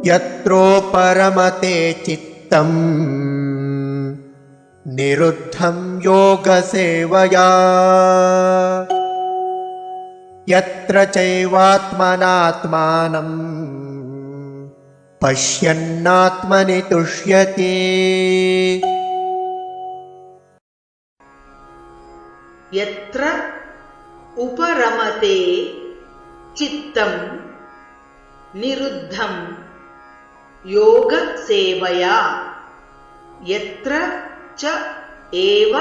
यत्रोपरमते चित्तम् निरुद्धं योगसेवया यत्र चैवात्मनात्मानं पश्यन्नात्मनि तुष्यति। यत्र उपरमते चित्तं निरुद्धं योगसेवया यत्र च एव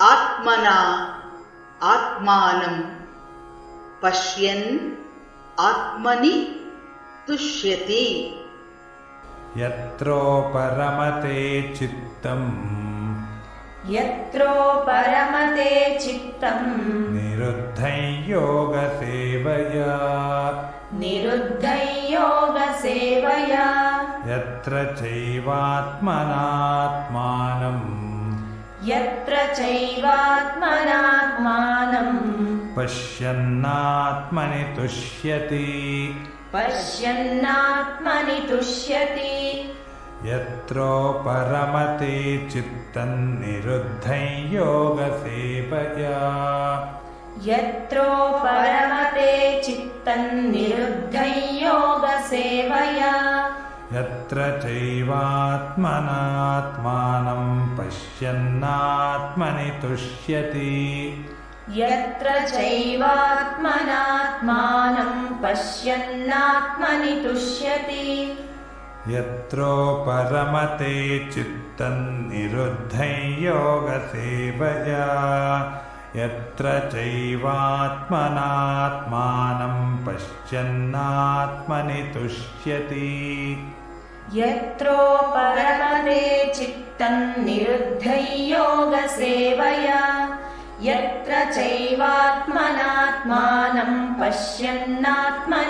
आत्मना आत्मानं पश्यन् आत्मनि तुष्यति। यत्रोपरमते चित्तम् यत्रोपरमते चित्तम् निरुद्धं योगसेवया निरुद्धं योगसेवया यत्र चैवात्मनात्मानं यत्र चैवात्मनात्मानं पश्यन्नात्मनि तुष्यति पश्यन्नात्मनि तुष्यति। यत्रोपरमते चित्तं निरुद्धं योगसेवया यत्रोपरमते चित्तं निरुद्धं योगसेवया यत्र चैवात्मनात्मानं पश्यन्नात्मनि तुष्यति यत्र चैवात्मनात्मानं पश्यन्नात्मनि तुष्यति। यत्रोपरमते चित्तं निरुद्धं योगसेवया यत्र चैवात्मनात्मानं पश्यन्नात्मनि तुष्यति यत्रोपरमते चित्तं निरुद्धं योगसेवया यत्र चैवात्मनात्मानं पश्यन्नात्मनि